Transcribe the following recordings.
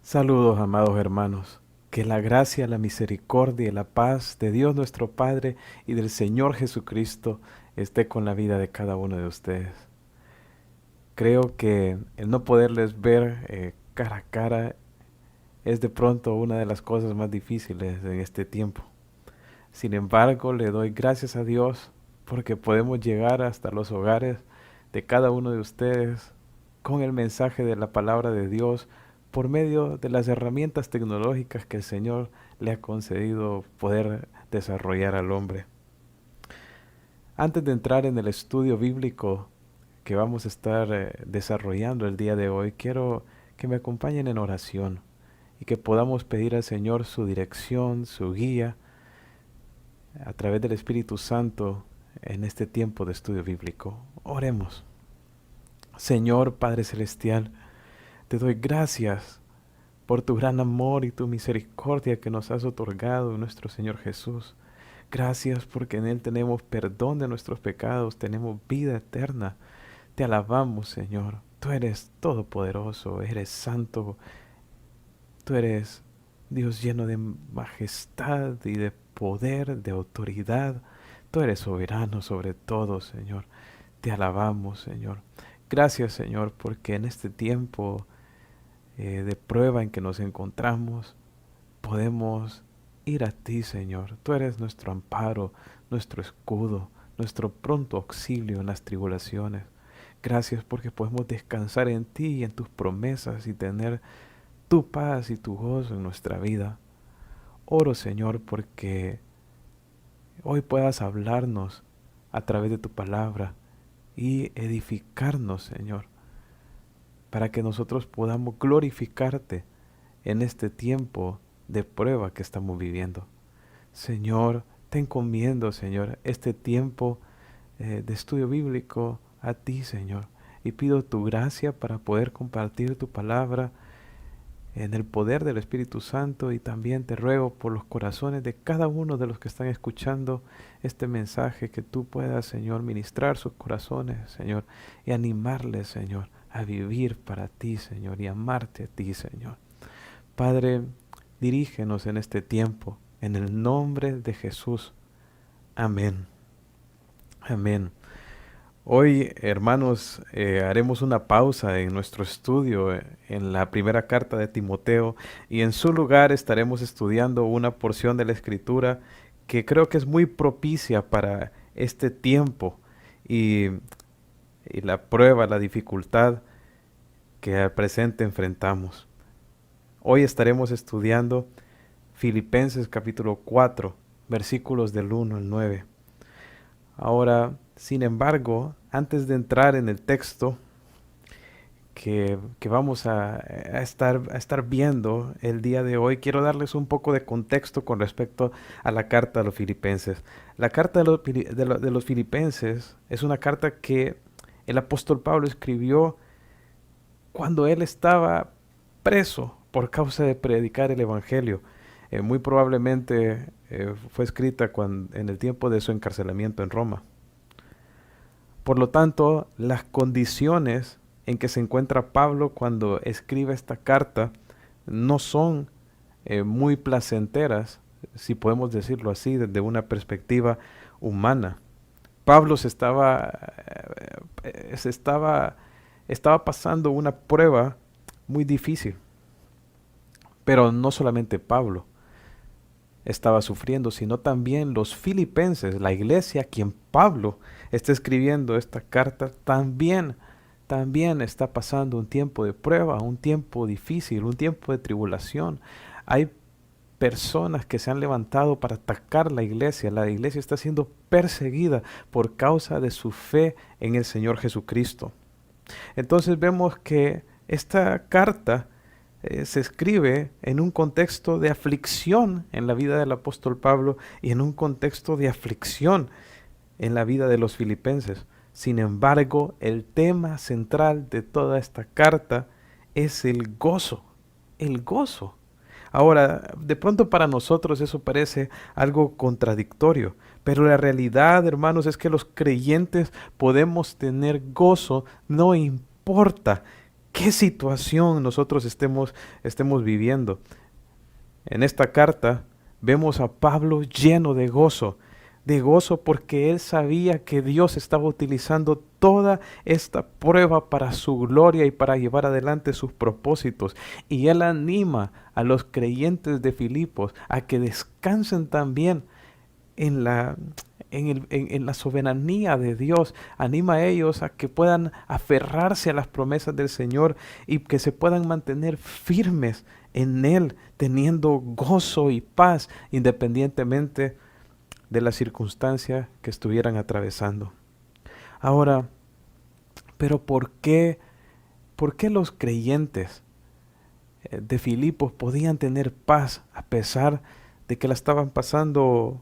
Saludos, amados hermanos. Que la gracia, la misericordia y la paz de Dios nuestro Padre y del Señor Jesucristo esté con la vida de cada uno de ustedes. Creo que el no poderles ver cara a cara es de pronto una de las cosas más difíciles en este tiempo. Sin embargo, le doy gracias a Dios porque podemos llegar hasta los hogares de cada uno de ustedes con el mensaje de la palabra de Dios por medio de las herramientas tecnológicas que el Señor le ha concedido poder desarrollar al hombre. Antes de entrar en el estudio bíblico que vamos a estar desarrollando el día de hoy, quiero que me acompañen en oración y que podamos pedir al Señor su dirección, su guía, a través del Espíritu Santo en este tiempo de estudio bíblico. Oremos. Señor Padre Celestial, te doy gracias por tu gran amor y tu misericordia que nos has otorgado en nuestro Señor Jesús. Gracias porque en Él tenemos perdón de nuestros pecados, tenemos vida eterna. Te alabamos, Señor. Tú eres todopoderoso, eres santo, tú eres Dios lleno de majestad y de poder, de autoridad. Tú eres soberano sobre todo, Señor. Te alabamos, Señor. Gracias, Señor, porque en este tiempo de prueba en que nos encontramos, podemos ir a ti, Señor. Tú eres nuestro amparo, nuestro escudo, nuestro pronto auxilio en las tribulaciones. Gracias porque podemos descansar en ti y en tus promesas y tener tu paz y tu gozo en nuestra vida. Oro, Señor, porque hoy puedas hablarnos a través de tu palabra y edificarnos, Señor, para que nosotros podamos glorificarte en este tiempo de prueba que estamos viviendo. Señor, te encomiendo, Señor, este tiempo de estudio bíblico a ti, Señor, y pido tu gracia para poder compartir tu palabra en el poder del Espíritu Santo, y también te ruego por los corazones de cada uno de los que están escuchando este mensaje, que tú puedas, Señor, ministrar sus corazones, Señor, y animarles, Señor, a vivir para ti, Señor, y amarte a ti, Señor. Padre, dirígenos en este tiempo, en el nombre de Jesús. Amén. Amén. Hoy, hermanos, haremos una pausa en nuestro estudio en la primera carta de Timoteo, y en su lugar estaremos estudiando una porción de la Escritura que creo que es muy propicia para este tiempo y, y la prueba, la dificultad que al presente enfrentamos. Hoy estaremos estudiando Filipenses capítulo 4, versículos del 1 al 9. Ahora, sin embargo, antes de entrar en el texto que vamos a estar viendo el día de hoy, quiero darles un poco de contexto con respecto a la carta de los filipenses. La carta de los filipenses es una carta que el apóstol Pablo escribió cuando él estaba preso por causa de predicar el evangelio. Muy probablemente fue escrita en el tiempo de su encarcelamiento en Roma. Por lo tanto, las condiciones en que se encuentra Pablo cuando escribe esta carta no son muy placenteras, si podemos decirlo así, desde una perspectiva humana. Pablo estaba pasando una prueba muy difícil, pero no solamente Pablo estaba sufriendo, sino también los filipenses, la iglesia a quien Pablo está escribiendo esta carta, también está pasando un tiempo de prueba, un tiempo difícil, un tiempo de tribulación. Hay personas que se han levantado para atacar la iglesia está siendo perseguida por causa de su fe en el Señor Jesucristo. Entonces vemos que esta carta se escribe en un contexto de aflicción en la vida del apóstol Pablo y en un contexto de aflicción en la vida de los filipenses. Sin embargo, el tema central de toda esta carta es el gozo, el gozo. Ahora, de pronto para nosotros eso parece algo contradictorio, pero la realidad, hermanos, es que los creyentes podemos tener gozo, no importa qué situación nosotros estemos viviendo. En esta carta vemos a Pablo lleno de gozo porque él sabía que Dios estaba utilizando toda esta prueba para su gloria y para llevar adelante sus propósitos. Y él anima a los creyentes de Filipos a que descansen también en la soberanía de Dios. Anima a ellos a que puedan aferrarse a las promesas del Señor y que se puedan mantener firmes en Él, teniendo gozo y paz independientemente de la circunstancia que estuvieran atravesando. Ahora, pero por qué los creyentes de Filipos podían tener paz a pesar de que la estaban pasando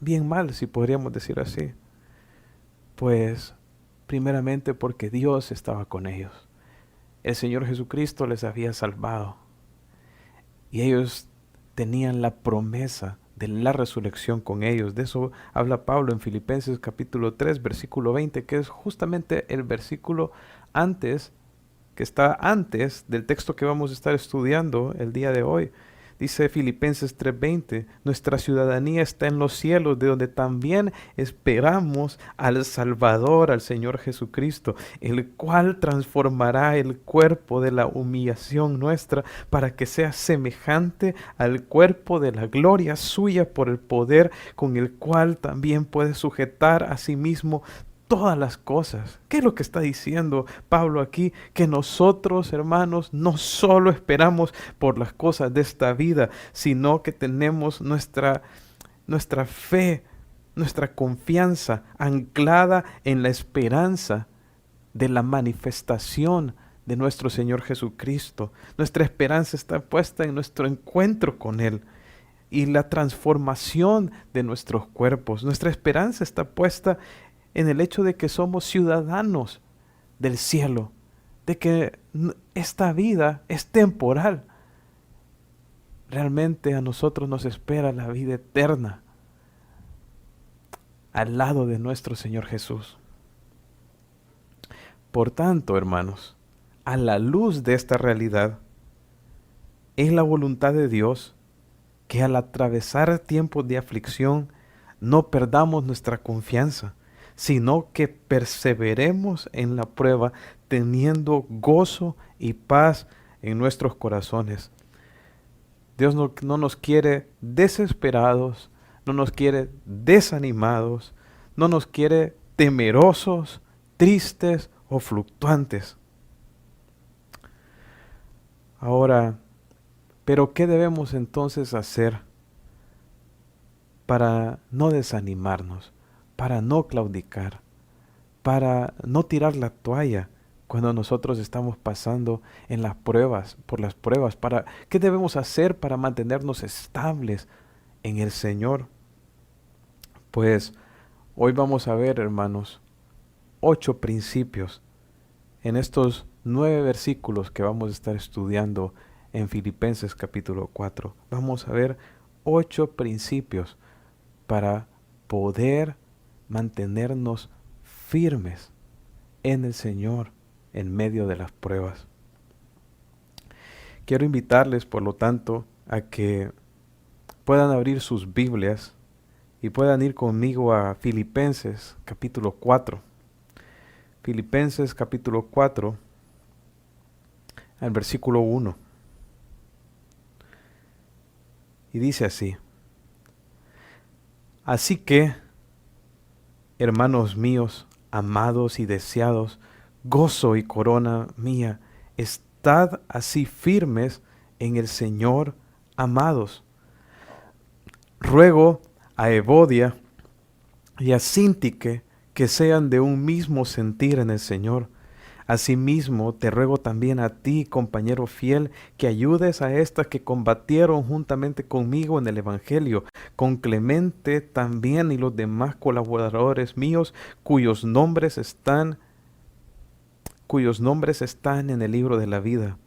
bien mal, si podríamos decir así? Pues primeramente porque Dios estaba con ellos. El Señor Jesucristo les había salvado y ellos tenían la promesa de la resurrección con ellos. De eso habla Pablo en Filipenses capítulo 3, versículo 20, que es justamente el versículo que está antes del texto que vamos a estar estudiando el día de hoy. Dice Filipenses 3:20, nuestra ciudadanía está en los cielos, de donde también esperamos al Salvador, al Señor Jesucristo, el cual transformará el cuerpo de la humillación nuestra para que sea semejante al cuerpo de la gloria suya por el poder con el cual también puede sujetar a sí mismo todas las cosas. ¿Qué es lo que está diciendo Pablo aquí? Que nosotros, hermanos, no solo esperamos por las cosas de esta vida, sino que tenemos nuestra fe, nuestra confianza anclada en la esperanza de la manifestación de nuestro Señor Jesucristo. Nuestra esperanza está puesta en nuestro encuentro con Él y la transformación de nuestros cuerpos. Nuestra esperanza está puesta en el hecho de que somos ciudadanos del cielo, de que esta vida es temporal. Realmente a nosotros nos espera la vida eterna al lado de nuestro Señor Jesús. Por tanto, hermanos, a la luz de esta realidad, es la voluntad de Dios que al atravesar tiempos de aflicción no perdamos nuestra confianza, sino que perseveremos en la prueba, teniendo gozo y paz en nuestros corazones. Dios no nos quiere desesperados, no nos quiere desanimados, no nos quiere temerosos, tristes o fluctuantes. Ahora, ¿pero qué debemos entonces hacer para no desanimarnos, para no claudicar, para no tirar la toalla cuando nosotros estamos pasando en las pruebas, por las pruebas? ¿Qué debemos hacer para mantenernos estables en el Señor? Pues hoy vamos a ver, hermanos, 8 principios en estos 9 versículos que vamos a estar estudiando en Filipenses capítulo 4. Vamos a ver 8 principios para poder mantenernos firmes en el Señor en medio de las pruebas. Quiero invitarles, por lo tanto, a que puedan abrir sus Biblias y puedan ir conmigo a Filipenses capítulo 4. Filipenses capítulo 4, al versículo 1. Y dice así: así que, hermanos míos, amados y deseados, gozo y corona mía, estad así firmes en el Señor, amados. Ruego a Evodia y a Síntique que sean de un mismo sentir en el Señor. Asimismo, te ruego también a ti, compañero fiel, que ayudes a estas que combatieron juntamente conmigo en el Evangelio, con Clemente también y los demás colaboradores míos, cuyos nombres están en el libro de la vida.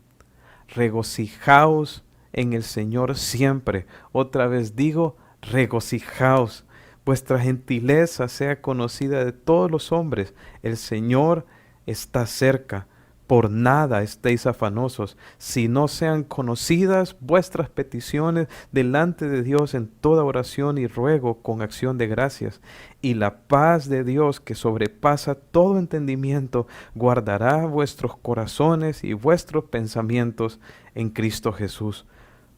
Regocijaos en el Señor siempre. Otra vez digo, regocijaos. Vuestra gentileza sea conocida de todos los hombres. El Señor está cerca. Por nada estéis afanosos, si no sean conocidas vuestras peticiones delante de Dios en toda oración y ruego con acción de gracias. Y la paz de Dios, que sobrepasa todo entendimiento, guardará vuestros corazones y vuestros pensamientos en Cristo Jesús.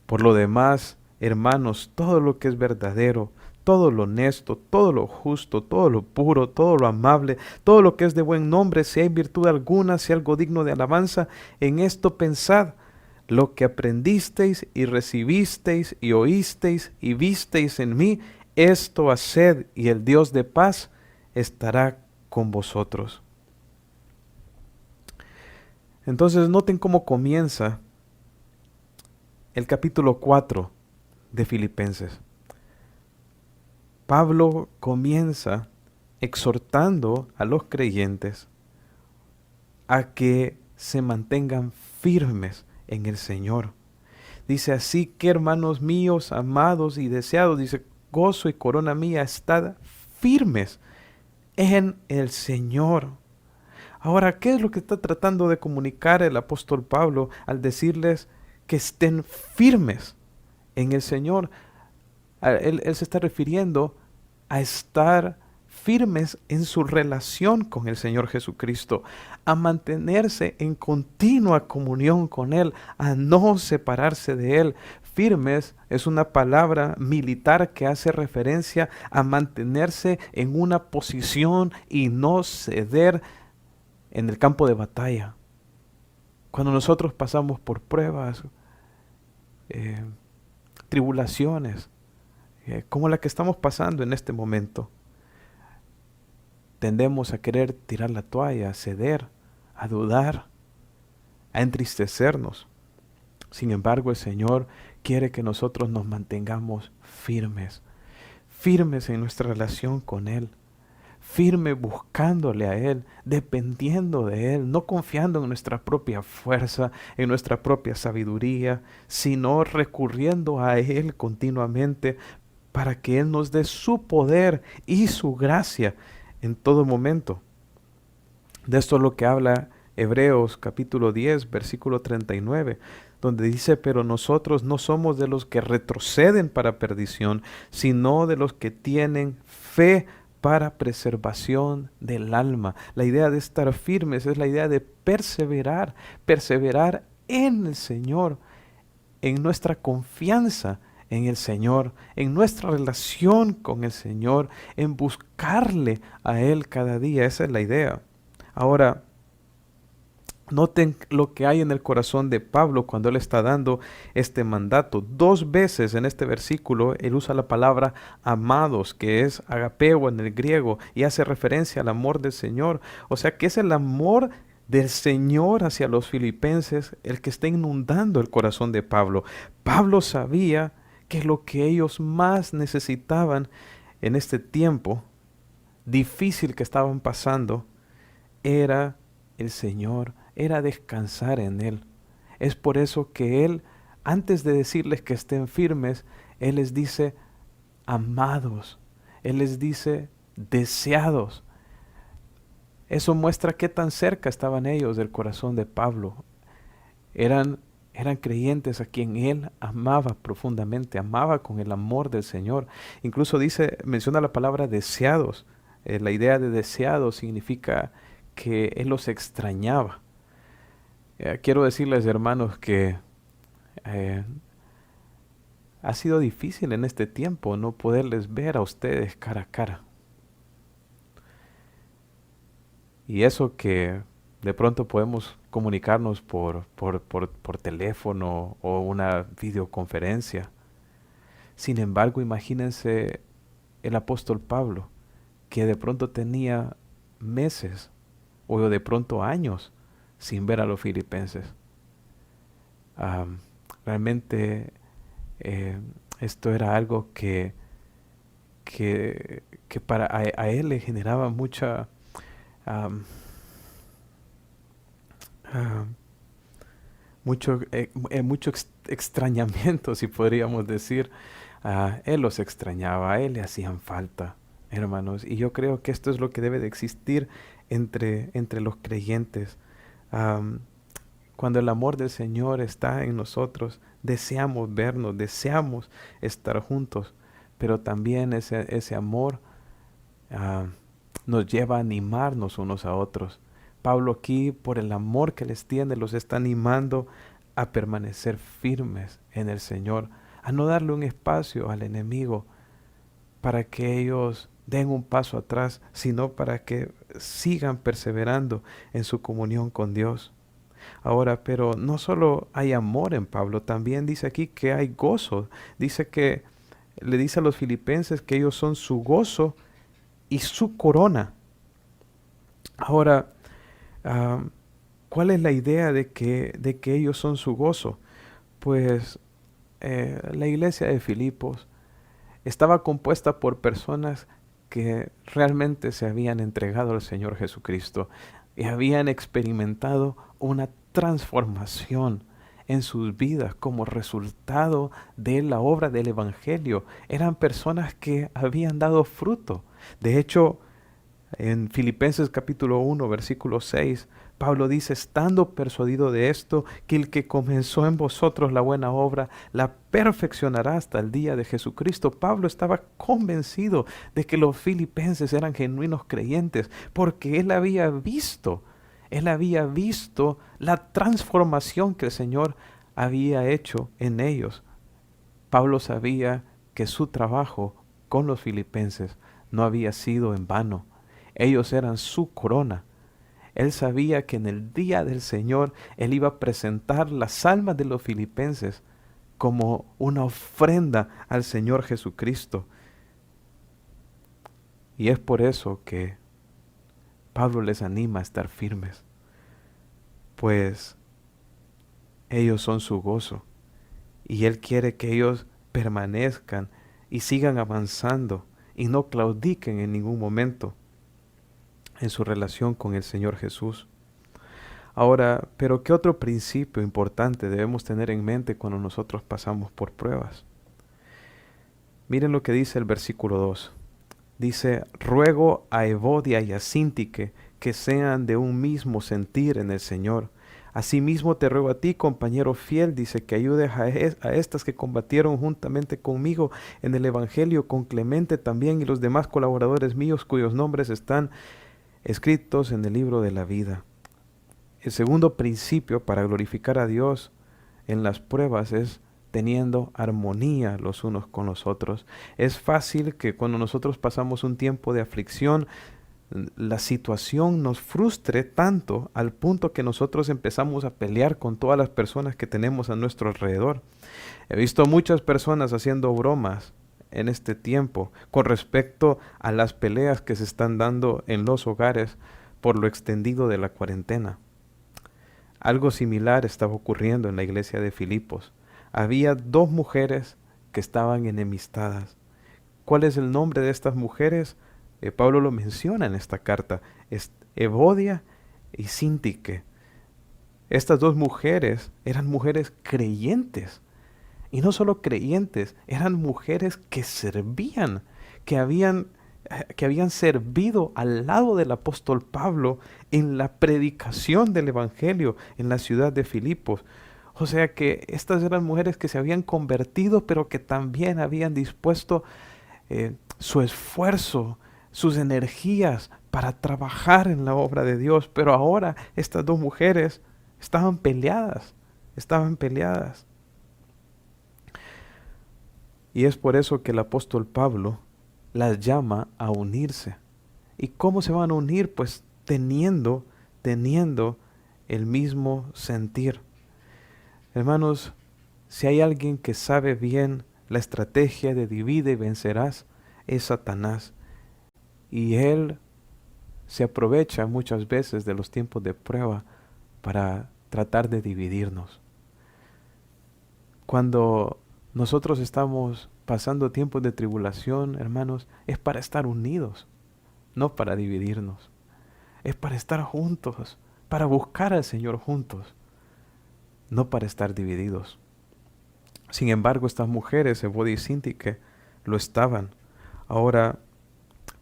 Por lo demás, hermanos, todo lo que es verdadero, todo lo honesto, todo lo justo, todo lo puro, todo lo amable, todo lo que es de buen nombre, si hay virtud alguna, si algo digno de alabanza, en esto pensad. Lo que aprendisteis y recibisteis y oísteis y visteis en mí, esto haced, y el Dios de paz estará con vosotros. Entonces noten cómo comienza el capítulo 4 de Filipenses. Pablo comienza exhortando a los creyentes a que se mantengan firmes en el Señor. Dice: así que, hermanos míos, amados y deseados, dice, gozo y corona mía, estad firmes en el Señor. Ahora, ¿qué es lo que está tratando de comunicar el apóstol Pablo al decirles que estén firmes en el Señor? Él se está refiriendo a estar firmes en su relación con el Señor Jesucristo, a mantenerse en continua comunión con Él, a no separarse de Él. Firmes es una palabra militar que hace referencia a mantenerse en una posición y no ceder en el campo de batalla. Cuando nosotros pasamos por pruebas, tribulaciones, como la que estamos pasando en este momento, tendemos a querer tirar la toalla, a ceder, a dudar, a entristecernos. Sin embargo, el Señor quiere que nosotros nos mantengamos firmes, firmes en nuestra relación con Él, firme buscándole a Él, dependiendo de Él, no confiando en nuestra propia fuerza, en nuestra propia sabiduría, sino recurriendo a Él continuamente para que Él nos dé su poder y su gracia en todo momento. De esto es lo que habla Hebreos capítulo 10, versículo 39, donde dice: pero nosotros no somos de los que retroceden para perdición, sino de los que tienen fe para preservación del alma. La idea de estar firmes es la idea de perseverar, perseverar en el Señor, en nuestra confianza en el Señor, en nuestra relación con el Señor, en buscarle a Él cada día. Esa es la idea. Ahora, noten lo que hay en el corazón de Pablo cuando él está dando este mandato. 2 veces en este versículo él usa la palabra amados, que es agapeo en el griego, y hace referencia al amor del Señor. O sea que es el amor del Señor hacia los filipenses el que está inundando el corazón de Pablo. Pablo sabía que lo que ellos más necesitaban en este tiempo difícil que estaban pasando era el Señor, era descansar en Él. Es por eso que Él, antes de decirles que estén firmes, Él les dice amados, Él les dice deseados. Eso muestra qué tan cerca estaban ellos del corazón de Pablo. Eran creyentes a quien él amaba profundamente, amaba con el amor del Señor. Incluso menciona la palabra deseados. La idea de deseados significa que él los extrañaba. Quiero decirles, hermanos, que ha sido difícil en este tiempo no poderles ver a ustedes cara a cara. Y eso que de pronto podemos comunicarnos por teléfono o una videoconferencia. Sin embargo, imagínense el apóstol Pablo, que de pronto tenía meses o de pronto años sin ver a los filipenses. Realmente esto era algo que para a él le generaba mucha mucho extrañamiento, si podríamos decir. Él los extrañaba, a él le hacían falta, hermanos. Y yo creo que esto es lo que debe de existir entre los creyentes. Am, Cuando el amor del Señor está en nosotros, deseamos vernos, deseamos estar juntos, pero también ese amor ah, nos lleva a animarnos unos a otros. Pablo aquí, por el amor que les tiene, los está animando a permanecer firmes en el Señor, a no darle un espacio al enemigo para que ellos den un paso atrás, sino para que sigan perseverando en su comunión con Dios. Ahora, pero no solo hay amor en Pablo, también dice aquí que hay gozo. Dice que le dice a los filipenses que ellos son su gozo y su corona. Ahora, ah, ¿cuál es la idea de que ellos son su gozo? Pues la iglesia de Filipos estaba compuesta por personas que realmente se habían entregado al Señor Jesucristo y habían experimentado una transformación en sus vidas como resultado de la obra del Evangelio. Eran personas que habían dado fruto. De hecho, en Filipenses capítulo 1, versículo 6, Pablo dice, estando persuadido de esto, que el que comenzó en vosotros la buena obra, la perfeccionará hasta el día de Jesucristo. Pablo estaba convencido de que los filipenses eran genuinos creyentes, porque él había visto la transformación que el Señor había hecho en ellos. Pablo sabía que su trabajo con los filipenses no había sido en vano. Ellos eran su corona. Él sabía que en el día del Señor Él iba a presentar las almas de los filipenses como una ofrenda al Señor Jesucristo. Y es por eso que Pablo les anima a estar firmes, pues ellos son su gozo y Él quiere que ellos permanezcan y sigan avanzando y no claudiquen en ningún momento en su relación con el Señor Jesús. Ahora, pero ¿qué otro principio importante debemos tener en mente cuando nosotros pasamos por pruebas? Miren lo que dice el versículo 2. Dice, ruego a Evodia y a Síntique que sean de un mismo sentir en el Señor. Asimismo te ruego a ti, compañero fiel, dice, que ayudes a estas que combatieron juntamente conmigo en el Evangelio, con Clemente también y los demás colaboradores míos cuyos nombres están escritos en el libro de la vida. El segundo principio para glorificar a Dios en las pruebas es teniendo armonía los unos con los otros. Es fácil que cuando nosotros pasamos un tiempo de aflicción, la situación nos frustre tanto al punto que nosotros empezamos a pelear con todas las personas que tenemos a nuestro alrededor. He visto muchas personas haciendo bromas en este tiempo con respecto a las peleas que se están dando en los hogares por lo extendido de la cuarentena. Algo similar estaba ocurriendo en la iglesia de Filipos. Había dos mujeres que estaban enemistadas. ¿Cuál es el nombre de estas mujeres? Pablo lo menciona en esta carta. Es Evodia y Síntique. Estas dos mujeres eran mujeres creyentes. Y no solo creyentes, eran mujeres que servían, que habían servido al lado del apóstol Pablo en la predicación del Evangelio en la ciudad de Filipos. O sea que estas eran mujeres que se habían convertido, pero que también habían dispuesto su esfuerzo, sus energías para trabajar en la obra de Dios. Pero ahora estas dos mujeres estaban peleadas, estaban peleadas. Y es por eso que el apóstol Pablo las llama a unirse. ¿Y cómo se van a unir? Pues teniendo el mismo sentir. Hermanos, si hay alguien que sabe bien la estrategia de divide y vencerás, es Satanás. Y él se aprovecha muchas veces de los tiempos de prueba para tratar de dividirnos. Cuando nosotros estamos pasando tiempos de tribulación, hermanos, es para estar unidos, no para dividirnos. Es para estar juntos, para buscar al Señor juntos, no para estar divididos. Sin embargo, estas mujeres, Evodia y Síntique, lo estaban. Ahora,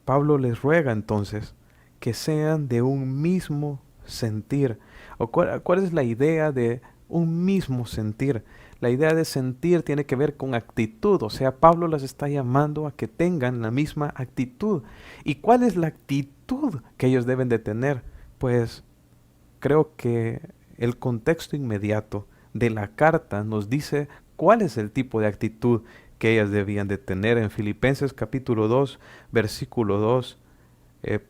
Pablo les ruega entonces que sean de un mismo sentir. ¿O cuál es la idea de un mismo sentir? La idea de sentir tiene que ver con actitud, o sea, Pablo las está llamando a que tengan la misma actitud. ¿Y cuál es la actitud que ellos deben de tener? Pues creo que el contexto inmediato de la carta nos dice cuál es el tipo de actitud que ellas debían de tener. En Filipenses capítulo 2, versículo 2,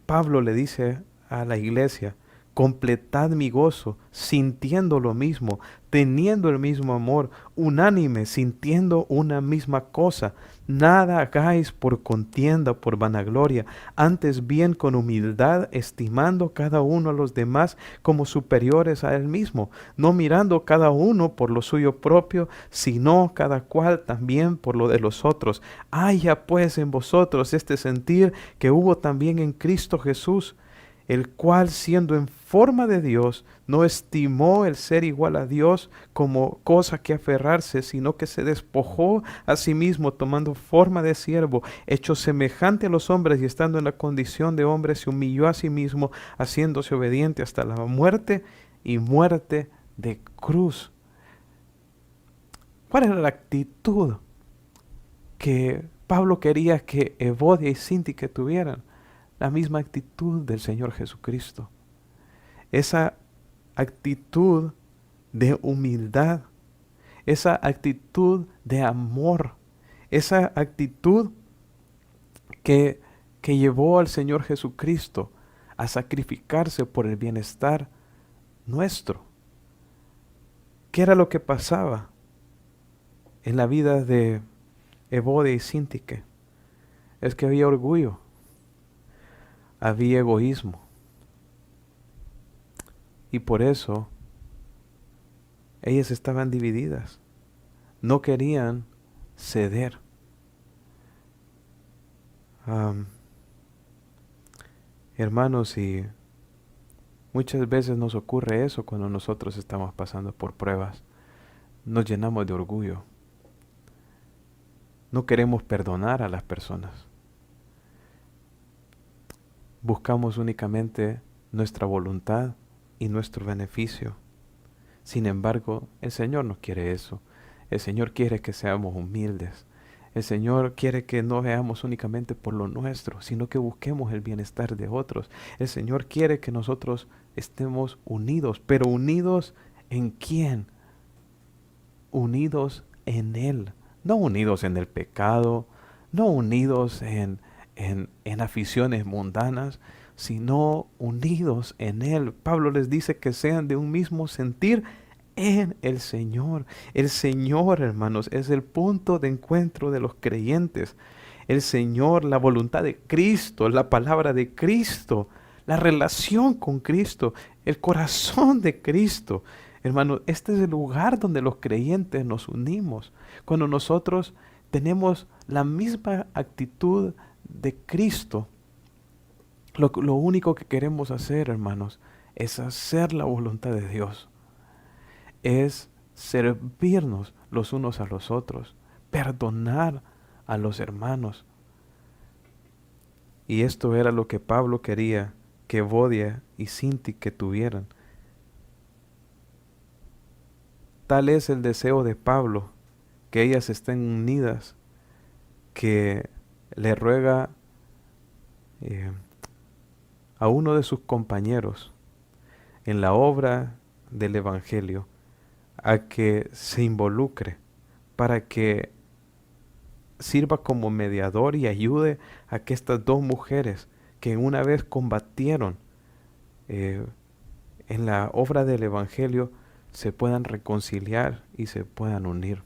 Pablo le dice a la iglesia: completad mi gozo, sintiendo lo mismo, teniendo el mismo amor, unánime, sintiendo una misma cosa. Nada hagáis por contienda, por vanagloria, antes bien con humildad, estimando cada uno a los demás como superiores a él mismo, no mirando cada uno por lo suyo propio, sino cada cual también por lo de los otros. Haya pues en vosotros este sentir que hubo también en Cristo Jesús, el cual, siendo en forma de Dios, no estimó el ser igual a Dios como cosa que aferrarse, sino que se despojó a sí mismo, tomando forma de siervo, hecho semejante a los hombres, y estando en la condición de hombre, se humilló a sí mismo, haciéndose obediente hasta la muerte, y muerte de cruz. ¿Cuál era la actitud que Pablo quería que Evodia y Síntique tuvieran? La misma actitud del Señor Jesucristo. Esa actitud de humildad, esa actitud de amor, esa actitud que llevó al Señor Jesucristo a sacrificarse por el bienestar nuestro. ¿Qué era lo que pasaba en la vida de Evodia y Síntique? Es que había orgullo, había egoísmo. Y por eso ellas estaban divididas. No querían ceder. Hermanos, y muchas veces nos ocurre eso cuando nosotros estamos pasando por pruebas. Nos llenamos de orgullo. No queremos perdonar a las personas. Buscamos únicamente nuestra voluntad y nuestro beneficio. Sin embargo, el Señor no quiere eso. El Señor quiere que seamos humildes. El Señor quiere que no veamos únicamente por lo nuestro, sino que busquemos el bienestar de otros. El Señor quiere que nosotros estemos unidos, pero unidos ¿en quién? Unidos en Él. No unidos en el pecado, no unidos en aficiones mundanas, sino unidos en Él. Pablo les dice que sean de un mismo sentir en el Señor. El Señor, hermanos, es el punto de encuentro de los creyentes. El Señor, la voluntad de Cristo, la palabra de Cristo, la relación con Cristo, el corazón de Cristo. Hermanos, este es el lugar donde los creyentes nos unimos. Cuando nosotros tenemos la misma actitud de Cristo, lo único que queremos hacer, hermanos, es hacer la voluntad de Dios. Es servirnos los unos a los otros, perdonar a los hermanos. Y esto era lo que Pablo quería que Evodia y Síntique tuvieran. Tal es el deseo de Pablo, que ellas estén unidas, que le ruega a uno de sus compañeros en la obra del Evangelio a que se involucre para que sirva como mediador y ayude a que estas dos mujeres que una vez combatieron en la obra del Evangelio se puedan reconciliar y se puedan unir.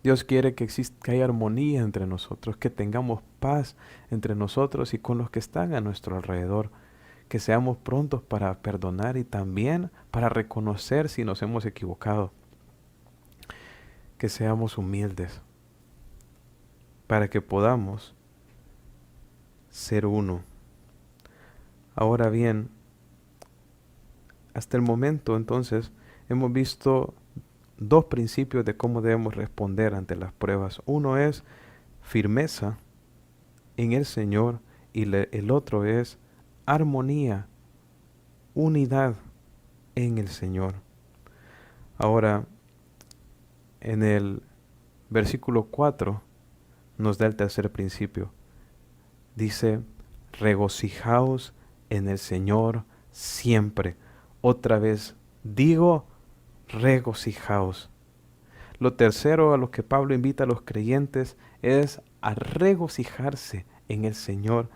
Dios quiere que haya armonía entre nosotros, que tengamos paz entre nosotros y con los que están a nuestro alrededor, que seamos prontos para perdonar y también para reconocer si nos hemos equivocado, que seamos humildes, para que podamos ser uno. Ahora bien, hasta el momento entonces hemos visto dos principios de cómo debemos responder ante las pruebas. Uno es firmeza en el Señor y el otro es armonía unidad en el Señor. Ahora, en el versículo 4 nos da el tercer principio. Dice, regocijaos en el Señor siempre. Otra vez digo, regocijaos. Lo tercero a lo que Pablo invita a los creyentes es a regocijarse en el Señor,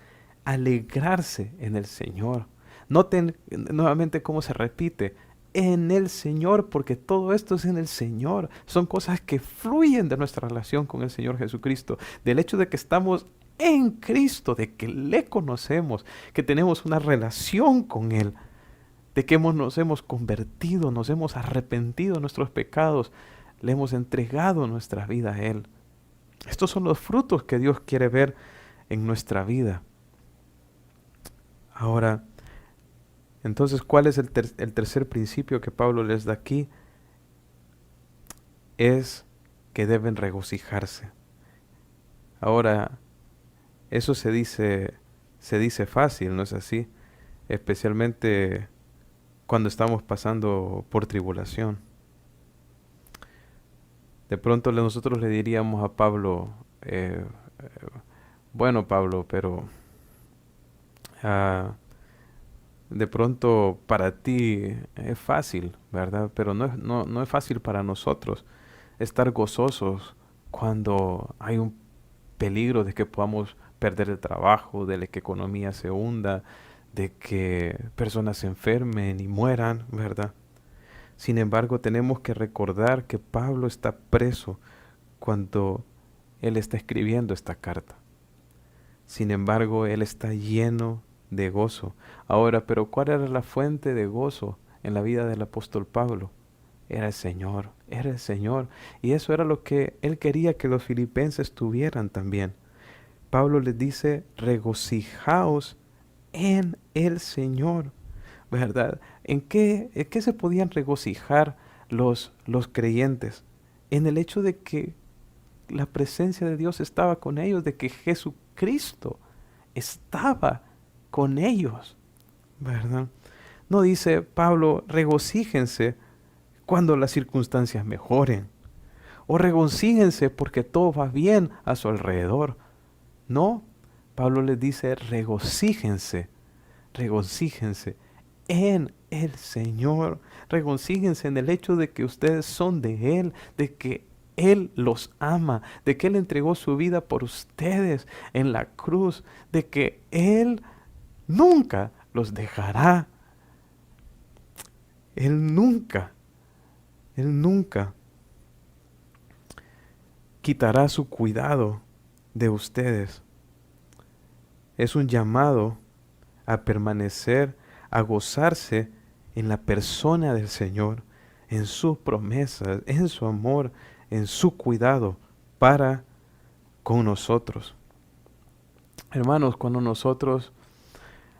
alegrarse en el Señor. Noten nuevamente cómo se repite, en el Señor, porque todo esto es en el Señor. Son cosas que fluyen de nuestra relación con el Señor Jesucristo, del hecho de que estamos en Cristo, de que le conocemos, que tenemos una relación con Él, de que nos hemos convertido, nos hemos arrepentido de nuestros pecados, le hemos entregado nuestra vida a Él. Estos son los frutos que Dios quiere ver en nuestra vida. Ahora, entonces, ¿cuál es el tercer principio que Pablo les da aquí? Es que deben regocijarse. Ahora, eso se dice fácil, ¿no es así? Especialmente cuando estamos pasando por tribulación. De pronto nosotros le diríamos a Pablo, bueno Pablo, pero de pronto para ti es fácil, ¿verdad? Pero no es fácil para nosotros estar gozosos cuando hay un peligro de que podamos perder el trabajo, de que economía se hunda, de que personas se enfermen y mueran, ¿verdad? Sin embargo, tenemos que recordar que Pablo está preso cuando él está escribiendo esta carta. Sin embargo, él está lleno de gozo. Ahora, pero ¿cuál era la fuente de gozo en la vida del apóstol Pablo? Era el Señor, era el Señor. Y eso era lo que él quería que los filipenses tuvieran también. Pablo les dice, regocijaos en el Señor, ¿verdad? ¿En qué se podían regocijar los creyentes? En el hecho de que la presencia de Dios estaba con ellos, de que Jesucristo estaba con ellos, ¿verdad? No dice Pablo, regocíjense cuando las circunstancias mejoren, o regocíjense porque todo va bien a su alrededor. No, Pablo les dice, regocíjense en el Señor, regocíjense en el hecho de que ustedes son de Él, de que Él los ama, de que Él entregó su vida por ustedes en la cruz, de que Él nunca los dejará. Él nunca quitará su cuidado de ustedes. Es un llamado a permanecer, a gozarse en la persona del Señor, en sus promesas, en su amor, en su cuidado para con nosotros. Hermanos, cuando nosotros,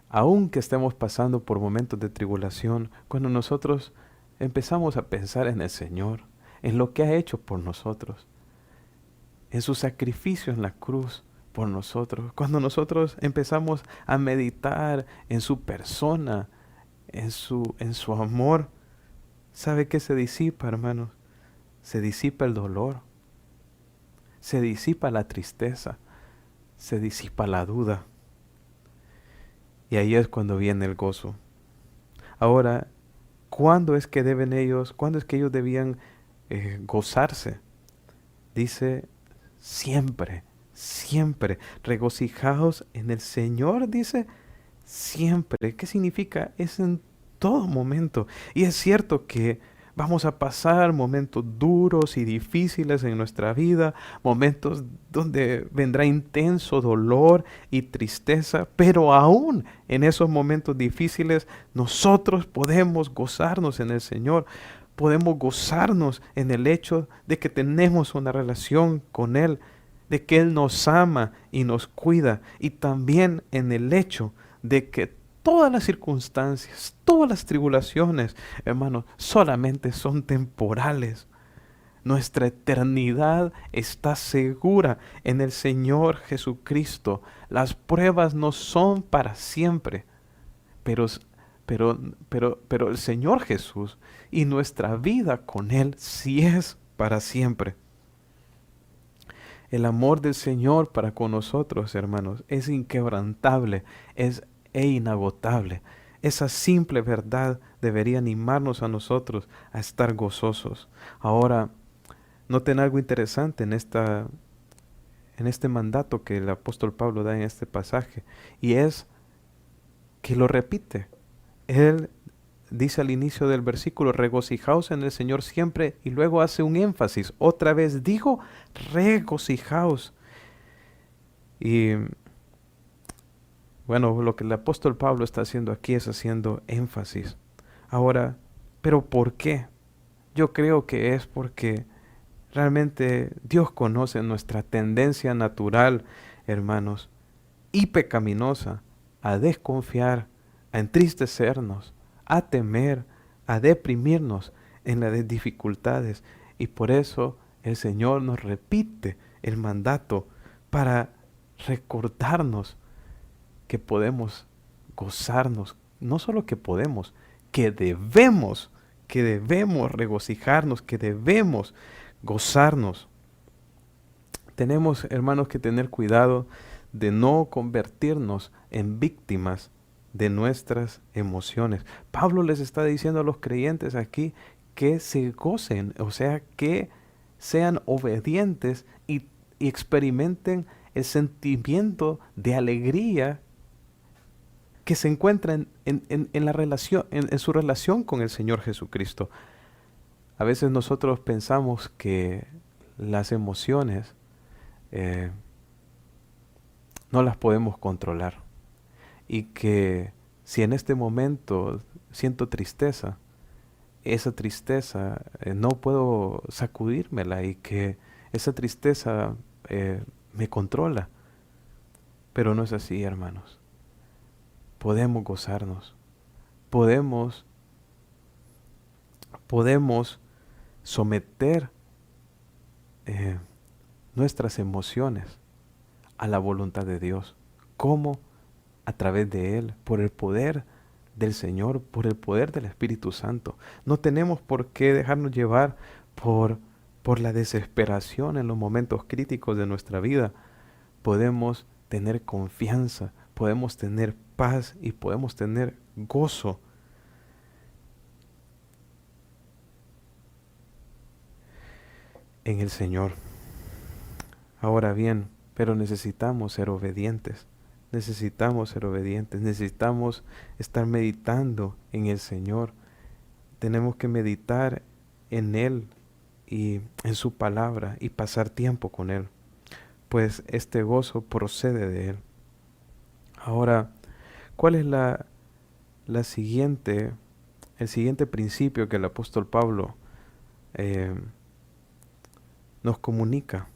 aunque estemos pasando por momentos de tribulación, cuando nosotros empezamos a pensar en el Señor, en lo que ha hecho por nosotros, en su sacrificio en la cruz por nosotros, cuando nosotros empezamos a meditar en su persona, en su amor, ¿sabe qué se disipa, hermanos? Se disipa el dolor, se disipa la tristeza, se disipa la duda. Y ahí es cuando viene el gozo. Ahora, ¿cuándo es que ellos debían gozarse? Dice, siempre, siempre. Regocijaos en el Señor, dice, siempre. ¿Qué significa? Es en todo momento. Y es cierto que vamos a pasar momentos duros y difíciles en nuestra vida, momentos donde vendrá intenso dolor y tristeza, pero aún en esos momentos difíciles nosotros podemos gozarnos en el Señor. Podemos gozarnos en el hecho de que tenemos una relación con Él, de que Él nos ama y nos cuida, y también en el hecho de que todas las circunstancias, todas las tribulaciones, hermanos, solamente son temporales. Nuestra eternidad está segura en el Señor Jesucristo. Las pruebas no son para siempre, pero pero el Señor Jesús y nuestra vida con Él sí es para siempre. El amor del Señor para con nosotros, hermanos, es inquebrantable, e inagotable. Esa simple verdad debería animarnos a nosotros a estar gozosos. Ahora, noten algo interesante en este mandato que el apóstol Pablo da en este pasaje, y es que lo repite. Él dice al inicio del versículo, regocijaos en el Señor siempre, y luego hace un énfasis. Otra vez digo, regocijaos. Y bueno, lo que el apóstol Pablo está haciendo aquí es haciendo énfasis. Ahora, ¿pero por qué? Yo creo que es porque realmente Dios conoce nuestra tendencia natural, hermanos, y pecaminosa, a desconfiar, a entristecernos, a temer, a deprimirnos en las dificultades. Y por eso el Señor nos repite el mandato para recordarnos que podemos gozarnos, no solo que debemos regocijarnos, que debemos gozarnos. Tenemos, hermanos, que tener cuidado de no convertirnos en víctimas de nuestras emociones. Pablo les está diciendo a los creyentes aquí que se gocen, o sea, que sean obedientes y experimenten el sentimiento de alegría que se encuentra en la relación, en su relación con el Señor Jesucristo. A veces nosotros pensamos que las emociones no las podemos controlar y que si en este momento siento tristeza, esa tristeza no puedo sacudírmela y que esa tristeza me controla. Pero no es así, hermanos. Podemos gozarnos, podemos someter nuestras emociones a la voluntad de Dios. ¿Cómo? A través de Él, por el poder del Señor, por el poder del Espíritu Santo. No tenemos por qué dejarnos llevar por la desesperación en los momentos críticos de nuestra vida. Podemos tener confianza, podemos tener paz y podemos tener gozo en el Señor. Ahora bien, pero necesitamos ser obedientes. Necesitamos ser obedientes. Necesitamos estar meditando en el Señor. Tenemos que meditar en Él y en su palabra y pasar tiempo con Él, pues este gozo procede de Él. Ahora, ¿cuál es el siguiente principio que el apóstol Pablo nos comunica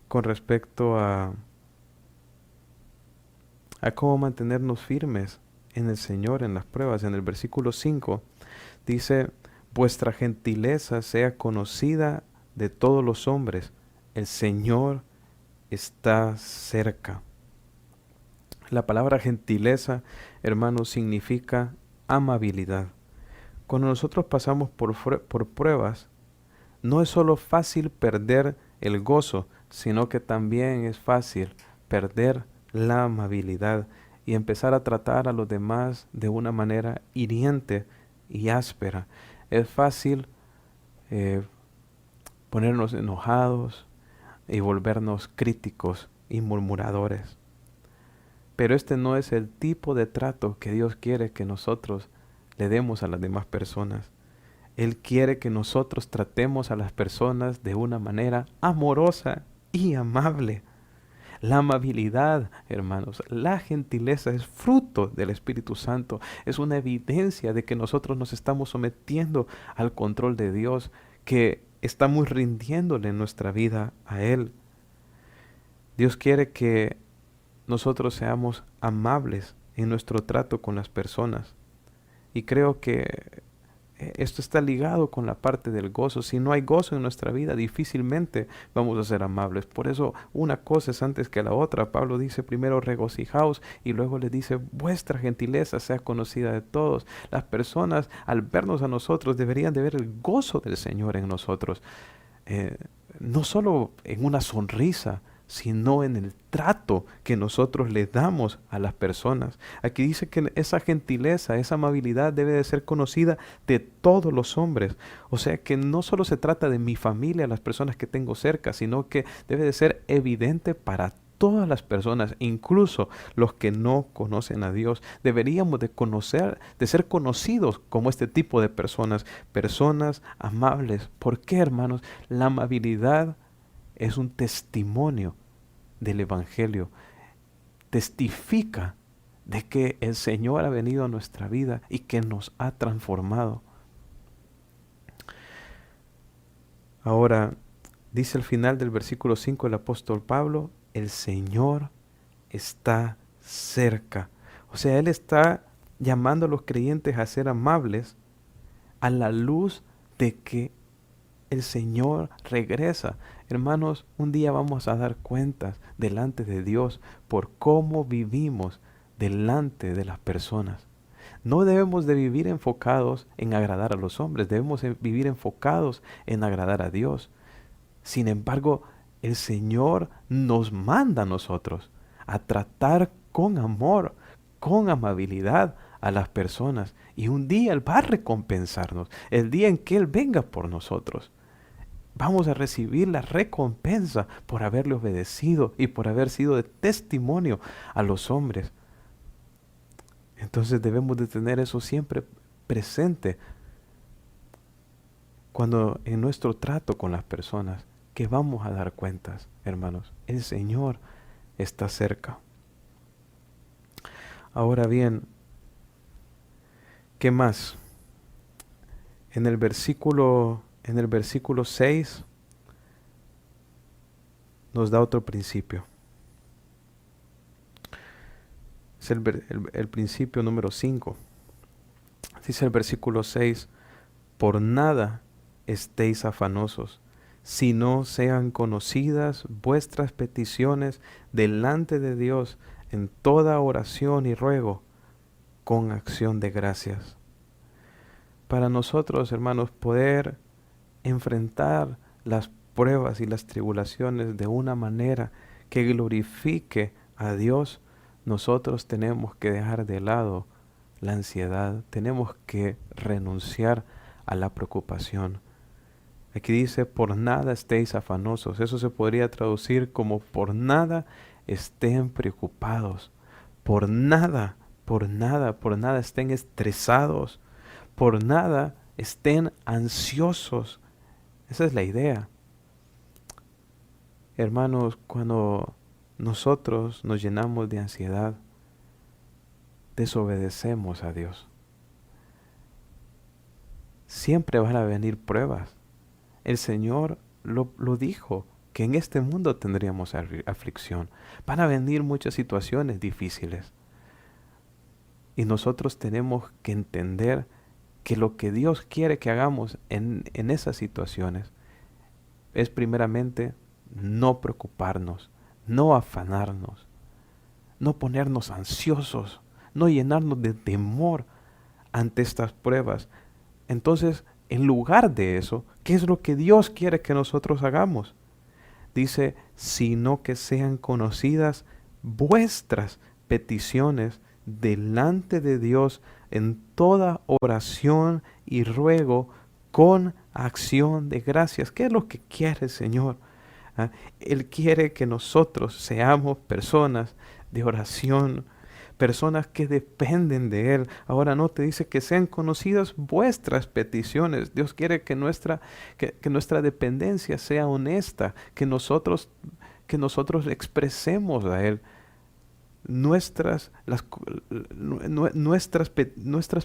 con respecto a cómo mantenernos firmes en el Señor, en las pruebas? En el versículo 5 dice, vuestra gentileza sea conocida de todos los hombres, el Señor está cerca. La palabra gentileza, hermanos, significa amabilidad. Cuando nosotros pasamos por pruebas, no es solo fácil perder el gozo, sino que también es fácil perder la amabilidad y empezar a tratar a los demás de una manera hiriente y áspera. Es fácil ponernos enojados y volvernos críticos y murmuradores. Pero este no es el tipo de trato que Dios quiere que nosotros le demos a las demás personas. Él quiere que nosotros tratemos a las personas de una manera amorosa y amable. La amabilidad, hermanos, la gentileza es fruto del Espíritu Santo. Es una evidencia de que nosotros nos estamos sometiendo al control de Dios, que estamos rindiéndole nuestra vida a Él. Dios quiere que nosotros seamos amables en nuestro trato con las personas. Y creo que Esto está ligado con la parte del gozo. Si no hay gozo en nuestra vida, difícilmente vamos a ser amables. Por eso una cosa es antes que la otra. Pablo dice primero regocijaos y luego le dice vuestra gentileza sea conocida de todos. Las personas al vernos a nosotros deberían de ver el gozo del Señor en nosotros. eh, no solo en una sonrisa, sino en el trato que nosotros le damos a las personas. Aquí dice que esa gentileza, esa amabilidad debe de ser conocida de todos los hombres. O sea que no solo se trata de mi familia, las personas que tengo cerca, sino que debe de ser evidente para todas las personas, incluso los que no conocen a Dios. Deberíamos de conocer, de ser conocidos como este tipo de personas, personas amables. ¿Por qué, hermanos? La amabilidad es un testimonio del Evangelio. Testifica de que el Señor ha venido a nuestra vida y que nos ha transformado. Ahora, dice al final del versículo 5 el apóstol Pablo, el Señor está cerca. O sea, Él está llamando a los creyentes a ser amables a la luz de que el Señor regresa. Hermanos, un día vamos a dar cuentas delante de Dios por cómo vivimos delante de las personas. No debemos de vivir enfocados en agradar a los hombres, debemos vivir enfocados en agradar a Dios. Sin embargo, el Señor nos manda a nosotros a tratar con amor, con amabilidad a las personas. Y un día Él va a recompensarnos, el día en que Él venga por nosotros. Vamos a recibir la recompensa por haberle obedecido y por haber sido de testimonio a los hombres. Entonces debemos de tener eso siempre presente cuando en nuestro trato con las personas, que vamos a dar cuentas, hermanos. El Señor está cerca. Ahora bien, ¿qué más? En el versículo 6 nos da otro principio. Es el principio número 5. Dice el versículo 6, por nada estéis afanosos, sino sean conocidas vuestras peticiones delante de Dios en toda oración y ruego con acción de gracias. Para nosotros, hermanos, poder enfrentar las pruebas y las tribulaciones de una manera que glorifique a Dios, nosotros tenemos que dejar de lado la ansiedad, tenemos que renunciar a la preocupación. Aquí dice, por nada estéis afanosos. Eso se podría traducir como por nada estén preocupados. Por nada, por nada, por nada estén estresados. Por nada estén ansiosos. Esa es la idea. Hermanos, cuando nosotros nos llenamos de ansiedad, desobedecemos a Dios. Siempre van a venir pruebas. El Señor lo dijo, que en este mundo tendríamos aflicción. Van a venir muchas situaciones difíciles. Y nosotros tenemos que entender que lo que Dios quiere que hagamos en esas situaciones es primeramente no preocuparnos, no afanarnos, no ponernos ansiosos, no llenarnos de temor ante estas pruebas. Entonces, en lugar de eso, ¿qué es lo que Dios quiere que nosotros hagamos? Dice, sino que sean conocidas vuestras peticiones delante de Dios en toda oración y ruego con acción de gracias. ¿Qué es lo que quiere el Señor? ¿Ah? Él quiere que nosotros seamos personas de oración, personas que dependen de Él. Ahora no te dice que sean conocidas vuestras peticiones. Dios quiere que nuestra dependencia sea honesta, que nosotros expresemos a Él nuestras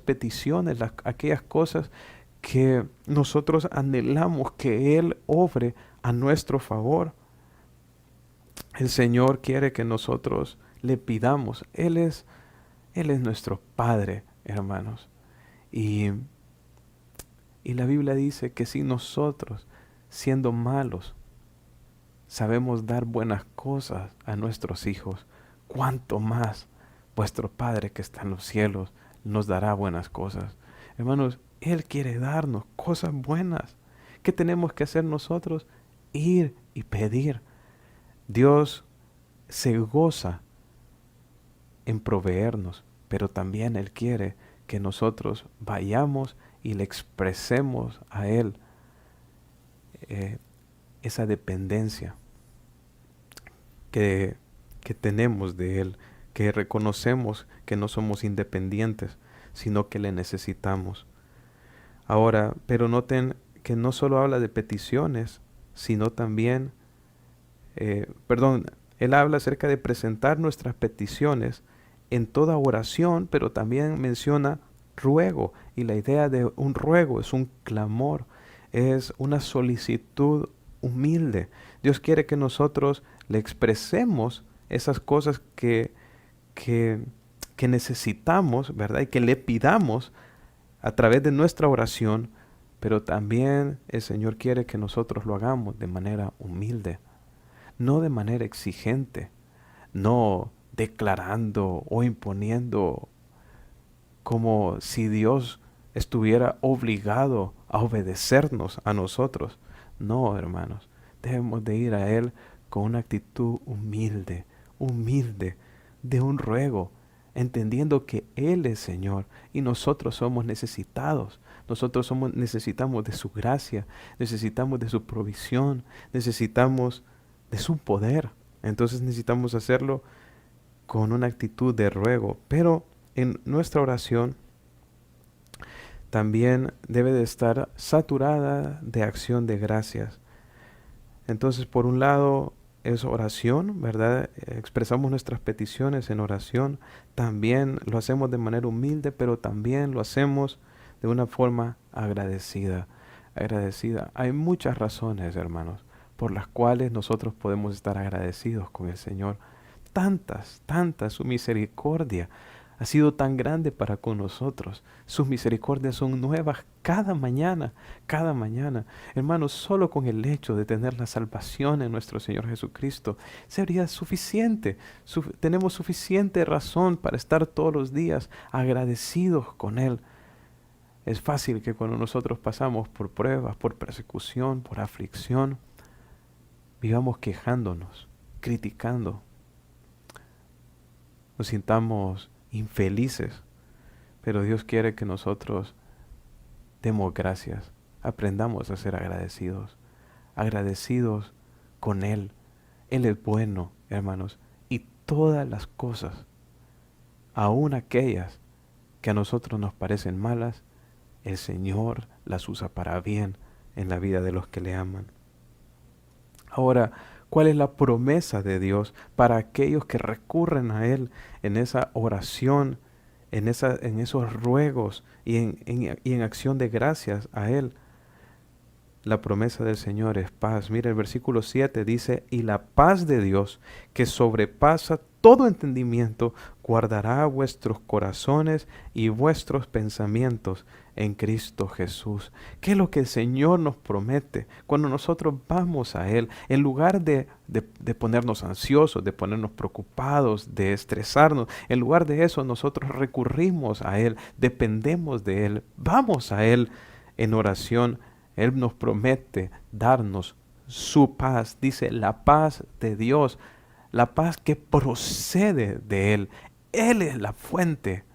peticiones, aquellas cosas que nosotros anhelamos que Él obre a nuestro favor. El Señor quiere que nosotros le pidamos. Él es nuestro Padre, hermanos. Y Y la Biblia dice que si nosotros, siendo malos, sabemos dar buenas cosas a nuestros hijos, cuánto más vuestro Padre que está en los cielos nos dará buenas cosas. Hermanos, Él quiere darnos cosas buenas. ¿Qué tenemos que hacer nosotros? Ir y pedir. Dios se goza en proveernos, pero también Él quiere que nosotros vayamos y le expresemos a Él esa dependencia que, que tenemos de Él, que reconocemos que no somos independientes, sino que le necesitamos. Ahora, pero noten que no solo habla de peticiones, sino también, Él habla acerca de presentar nuestras peticiones en toda oración, pero también menciona ruego. Y la idea de un ruego es un clamor, es una solicitud humilde. Dios quiere que nosotros le expresemos esas cosas que, que necesitamos, ¿verdad? Y que le pidamos a través de nuestra oración, pero también el Señor quiere que nosotros lo hagamos de manera humilde, no de manera exigente, no declarando o imponiendo como si Dios estuviera obligado a obedecernos a nosotros. No, hermanos, debemos de ir a Él con una actitud humilde, humilde, de un ruego, entendiendo que Él es Señor y nosotros somos necesitados. Necesitamos de su gracia, necesitamos de su provisión, necesitamos de su poder. Entonces necesitamos hacerlo con una actitud de ruego. Pero en nuestra oración también debe de estar saturada de acción de gracias. Entonces, por un lado es oración, ¿verdad? Expresamos nuestras peticiones en oración. También lo hacemos de manera humilde, pero también lo hacemos de una forma agradecida. Agradecida. Hay muchas razones, hermanos, por las cuales nosotros podemos estar agradecidos con el Señor. Tantas, su misericordia ha sido tan grande para con nosotros. Sus misericordias son nuevas cada mañana, cada mañana. Hermanos, solo con el hecho de tener la salvación en nuestro Señor Jesucristo sería suficiente. Tenemos suficiente razón para estar todos los días agradecidos con Él. Es fácil que cuando nosotros pasamos por pruebas, por persecución, por aflicción, vivamos quejándonos, criticando, nos sintamos infelices, pero Dios quiere que nosotros demos gracias, aprendamos a ser agradecidos, agradecidos con Él. Él es bueno, hermanos, y todas las cosas, aun aquellas que a nosotros nos parecen malas, el Señor las usa para bien en la vida de los que le aman. Ahora, ¿cuál es la promesa de Dios para aquellos que recurren a Él en esa oración, en esos ruegos y en acción de gracias a Él? La promesa del Señor es paz. Mira, el versículo 7 dice, y la paz de Dios, que sobrepasa todo entendimiento, guardará vuestros corazones y vuestros pensamientos en Cristo Jesús. ¿Qué es lo que el Señor nos promete cuando nosotros vamos a Él? En lugar de ponernos ansiosos, de ponernos preocupados, de estresarnos, en lugar de eso nosotros recurrimos a Él, dependemos de Él, vamos a Él en oración. Él nos promete darnos su paz. Dice, la paz de Dios, la paz que procede de Él. Él es la fuente.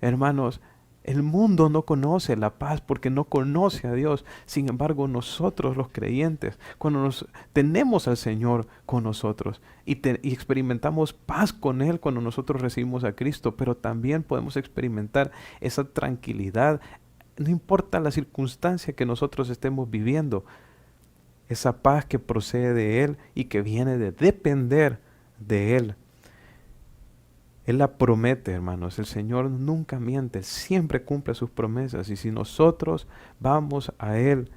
Hermanos, el mundo no conoce la paz porque no conoce a Dios. Sin embargo, nosotros los creyentes, cuando tenemos al Señor con nosotros y experimentamos paz con Él cuando nosotros recibimos a Cristo, pero también podemos experimentar esa tranquilidad. No importa la circunstancia que nosotros estemos viviendo, esa paz que procede de Él y que viene de depender de Él. Él la promete, hermanos. El Señor nunca miente, Él siempre cumple sus promesas. Y si nosotros vamos a Él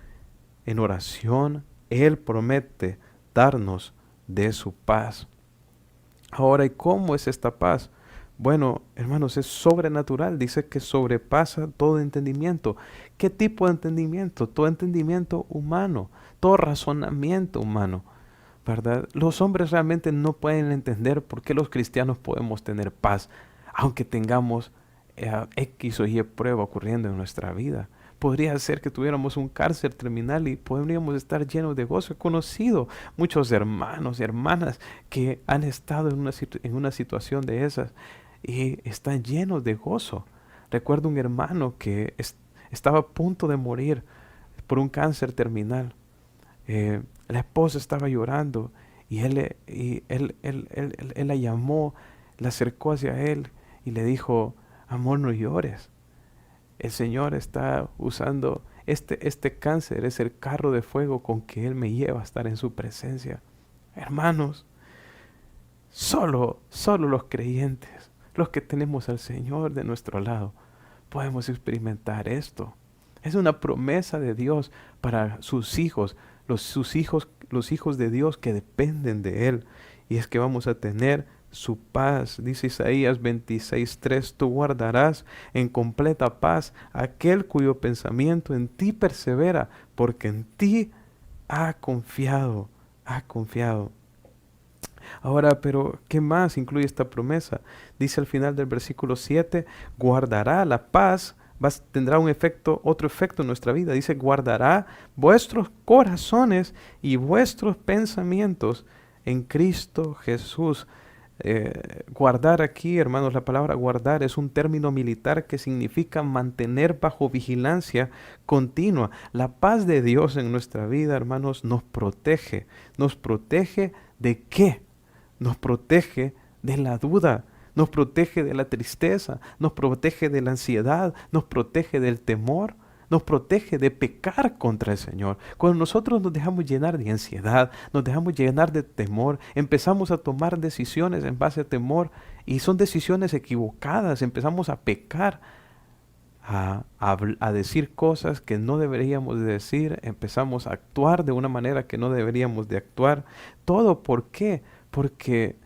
en oración, Él promete darnos de su paz. Ahora, ¿y cómo es esta paz? Bueno, hermanos, es sobrenatural. Dice que sobrepasa todo entendimiento. ¿Qué tipo de entendimiento? Todo entendimiento humano, todo razonamiento humano, ¿verdad? Los hombres realmente no pueden entender por qué los cristianos podemos tener paz, aunque tengamos X o Y prueba ocurriendo en nuestra vida. Podría ser que tuviéramos un cáncer terminal y podríamos estar llenos de gozo. He conocido muchos hermanos y hermanas que han estado en una situación de esas y están llenos de gozo. Recuerdo un hermano que estaba a punto de morir por un cáncer terminal. La esposa estaba llorando y él la llamó, la acercó hacia él y le dijo, amor, no llores. El Señor está usando este cáncer, es el carro de fuego con que Él me lleva a estar en su presencia. Hermanos, solo los creyentes, los que tenemos al Señor de nuestro lado, podemos experimentar esto. Es una promesa de Dios para sus hijos, los hijos de Dios que dependen de Él. Y es que vamos a tener su paz. Dice Isaías 26:3, tú guardarás en completa paz aquel cuyo pensamiento en ti persevera, porque en ti ha confiado, ha confiado. Ahora, pero ¿qué más incluye esta promesa? Dice al final del versículo 7, guardará la paz, tendrá otro efecto en nuestra vida. Dice, guardará vuestros corazones y vuestros pensamientos en Cristo Jesús. Guardar aquí, hermanos, la palabra guardar es un término militar que significa mantener bajo vigilancia continua. La paz de Dios en nuestra vida, hermanos, nos protege. ¿Nos protege de qué? Nos protege de la duda, nos protege de la tristeza, nos protege de la ansiedad, nos protege del temor, nos protege de pecar contra el Señor. Cuando nosotros nos dejamos llenar de ansiedad, nos dejamos llenar de temor, empezamos a tomar decisiones en base a temor y son decisiones equivocadas, empezamos a pecar, a decir cosas que no deberíamos de decir, empezamos a actuar de una manera que no deberíamos de actuar. ¿Todo por qué? Porque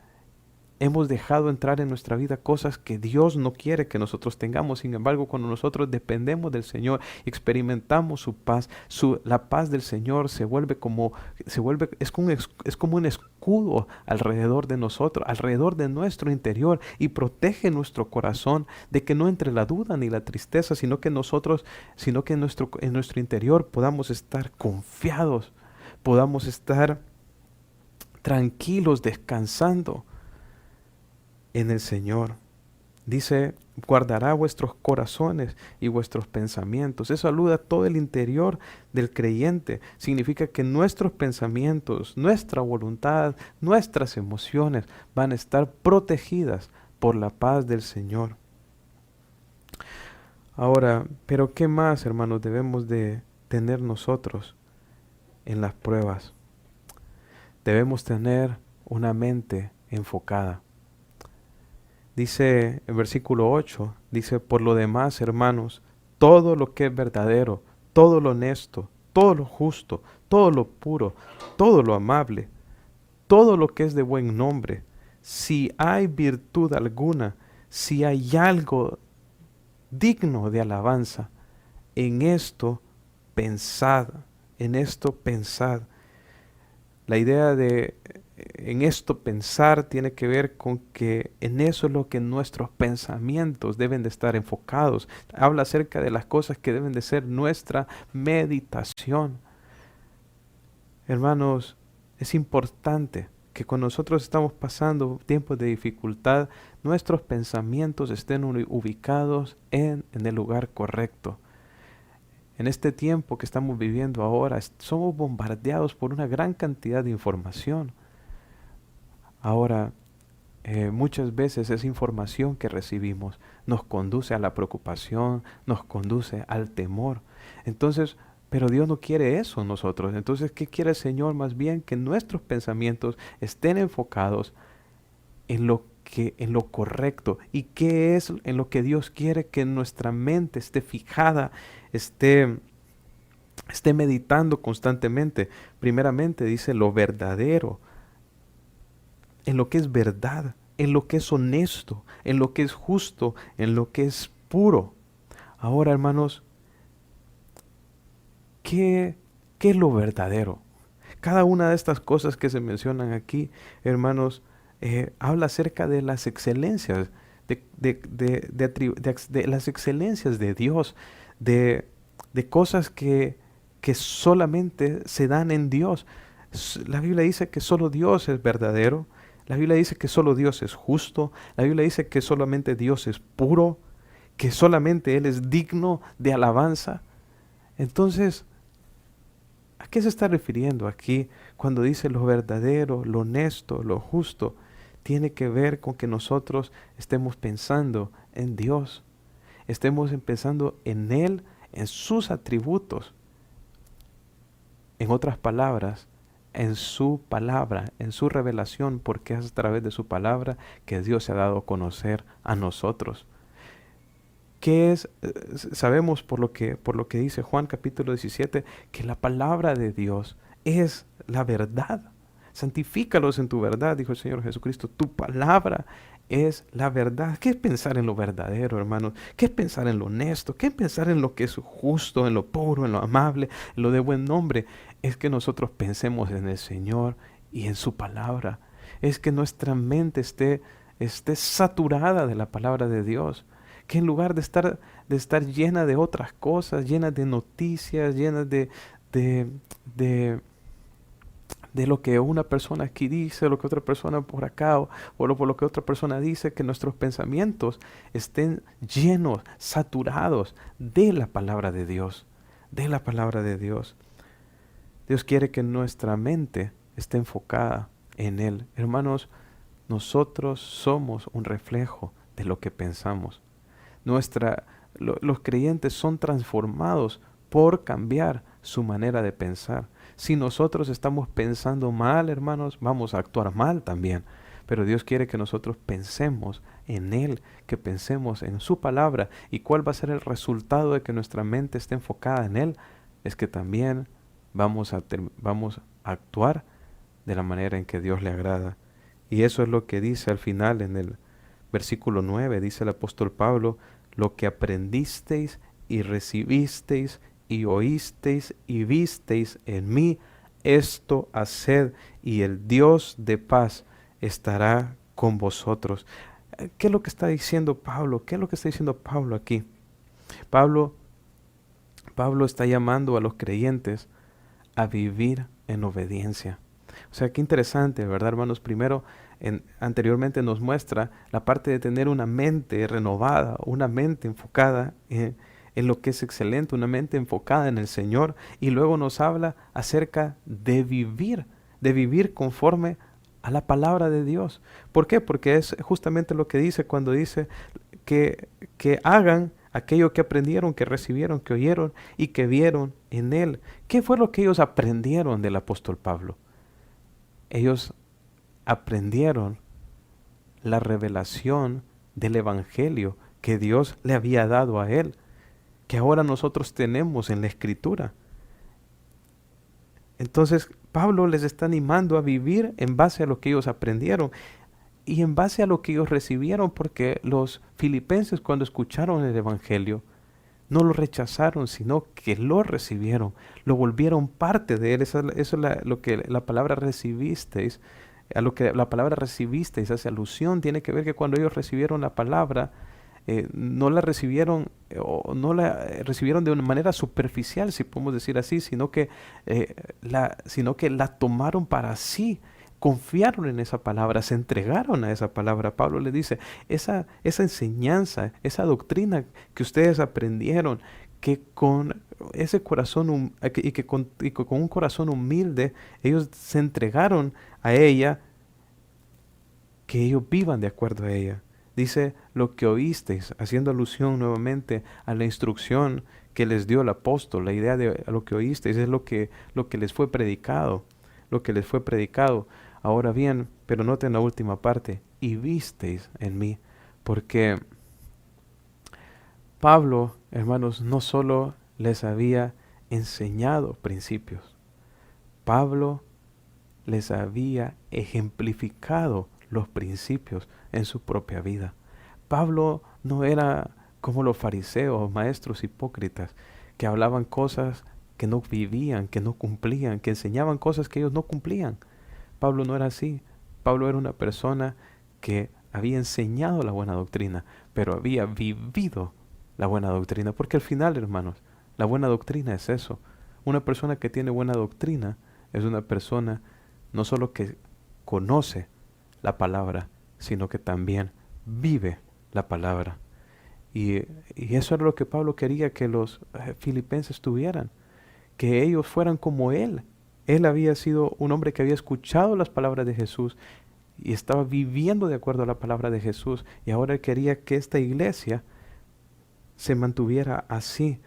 hemos dejado entrar en nuestra vida cosas que Dios no quiere que nosotros tengamos. Sin embargo, cuando nosotros dependemos del Señor, experimentamos su paz, la paz del Señor es como un escudo alrededor de nosotros, alrededor de nuestro interior, y protege nuestro corazón de que no entre la duda ni la tristeza, sino que en nuestro interior podamos estar confiados, podamos estar tranquilos, descansando en el Señor. Dice, guardará vuestros corazones y vuestros pensamientos. Eso alude a todo el interior del creyente. Significa que nuestros pensamientos, nuestra voluntad, nuestras emociones van a estar protegidas por la paz del Señor. Ahora, pero ¿qué más, hermanos, debemos de tener nosotros en las pruebas? Debemos tener una mente enfocada. Dice el versículo 8, dice, por lo demás, hermanos, todo lo que es verdadero, todo lo honesto, todo lo justo, todo lo puro, todo lo amable, todo lo que es de buen nombre, si hay virtud alguna, si hay algo digno de alabanza, en esto pensad, en esto pensad. La idea de en esto pensar tiene que ver con que en eso es lo que nuestros pensamientos deben de estar enfocados. Habla acerca de las cosas que deben de ser nuestra meditación. Hermanos, es importante que cuando nosotros estamos pasando tiempos de dificultad, nuestros pensamientos estén ubicados en el lugar correcto. En este tiempo que estamos viviendo ahora, somos bombardeados por una gran cantidad de información. Ahora, muchas veces esa información que recibimos nos conduce a la preocupación, nos conduce al temor. Entonces, pero Dios no quiere eso en nosotros. Entonces, ¿qué quiere el Señor? Más bien que nuestros pensamientos estén enfocados en lo correcto. ¿Y qué es en lo que Dios quiere? Que nuestra mente esté fijada, esté meditando constantemente. Primeramente dice lo verdadero, en lo que es verdad. en lo que es honesto, en lo que es justo, en lo que es puro. Ahora, hermanos, ¿qué, qué es lo verdadero? Cada una de estas cosas que se mencionan aquí, hermanos, habla acerca de las excelencias, de las excelencias de Dios, de, de cosas que solamente se dan en Dios. La Biblia dice que solo Dios es verdadero. La Biblia dice que solo Dios es justo. La Biblia dice que solamente Dios es puro, que solamente Él es digno de alabanza. Entonces, ¿a qué se está refiriendo aquí cuando dice lo verdadero, lo honesto, lo justo? Tiene que ver con que nosotros estemos pensando en Dios, estemos pensando en Él, en sus atributos. En otras palabras, en su palabra, en su revelación, porque es a través de su palabra que Dios se ha dado a conocer a nosotros. ¿Qué es? Sabemos por lo que dice Juan capítulo 17, que la palabra de Dios es la verdad. Santifícalos en tu verdad, dijo el Señor Jesucristo. Tu palabra es la verdad. ¿Qué es pensar en lo verdadero, hermanos? ¿Qué es pensar en lo honesto? ¿Qué es pensar en lo que es justo, en lo puro, en lo amable, en lo de buen nombre? Es que nosotros pensemos en el Señor y en su palabra. Es que nuestra mente esté saturada de la palabra de Dios, que en lugar de estar llena de otras cosas, llena de noticias, llena de, de, de lo que una persona aquí dice, lo que otra persona por acá, por lo que otra persona dice, que nuestros pensamientos estén llenos, saturados de la palabra de Dios, de la palabra de Dios. Dios quiere que nuestra mente esté enfocada en Él. Hermanos, nosotros somos un reflejo de lo que pensamos. Los creyentes son transformados por cambiar su manera de pensar. Si nosotros estamos pensando mal, hermanos, vamos a actuar mal también. Pero Dios quiere que nosotros pensemos en Él, que pensemos en su palabra. ¿Y cuál va a ser el resultado de que nuestra mente esté enfocada en Él? Es que también vamos a actuar de la manera en que Dios le agrada. Y eso es lo que dice al final en el versículo 9, dice el apóstol Pablo: lo que aprendisteis y recibisteis y oísteis y visteis en mí, esto haced, y el Dios de paz estará con vosotros. ¿Qué es lo que está diciendo Pablo? ¿Qué es lo que está diciendo Pablo aquí? Pablo, Pablo está llamando a los creyentes a vivir en obediencia. O sea, qué interesante, ¿verdad, hermanos? Primero, anteriormente nos muestra la parte de tener una mente renovada, una mente enfocada en lo que es excelente, una mente enfocada en el Señor. Y luego nos habla acerca de vivir conforme a la palabra de Dios. ¿Por qué? Porque es justamente lo que dice cuando dice que hagan aquello que aprendieron, que recibieron, que oyeron y que vieron en Él. ¿Qué fue lo que ellos aprendieron del apóstol Pablo? Ellos aprendieron la revelación del Evangelio que Dios le había dado a él, que ahora nosotros tenemos en la Escritura. Entonces, Pablo les está animando a vivir en base a lo que ellos aprendieron y en base a lo que ellos recibieron, porque los filipenses, cuando escucharon el Evangelio, no lo rechazaron, sino que lo recibieron, lo volvieron parte de él. Eso es lo que la palabra recibisteis, a lo que la palabra recibisteis hace alusión. Tiene que ver que cuando ellos recibieron la palabra, no la recibieron o no la recibieron de una manera superficial, si podemos decir así, sino que la tomaron para sí. Confiaron en esa palabra, se entregaron a esa palabra. Pablo le dice, esa enseñanza, esa doctrina que ustedes aprendieron, que con ese corazón y que con un corazón humilde ellos se entregaron a ella, que ellos vivan de acuerdo a ella. Dice lo que oísteis, haciendo alusión nuevamente a la instrucción que les dio el apóstol. La idea de lo que oísteis es lo que les fue predicado, lo que les fue predicado. Ahora bien, pero noten la última parte, y visteis en mí, porque Pablo, hermanos, no solo les había enseñado principios, Pablo les había ejemplificado los principios en su propia vida. Pablo no era como los fariseos, maestros hipócritas, que hablaban cosas que no vivían, que no cumplían, que enseñaban cosas que ellos no cumplían. Pablo no era así. Pablo era una persona que había enseñado la buena doctrina, pero había vivido la buena doctrina. Porque al final, hermanos, la buena doctrina es eso. Una persona que tiene buena doctrina es una persona no solo que conoce la palabra, sino que también vive la palabra. Y eso era lo que Pablo quería que los filipenses tuvieran, que ellos fueran como él. Él había sido un hombre que había escuchado las palabras de Jesús y estaba viviendo de acuerdo a la palabra de Jesús. Y ahora él quería que esta iglesia se mantuviera así,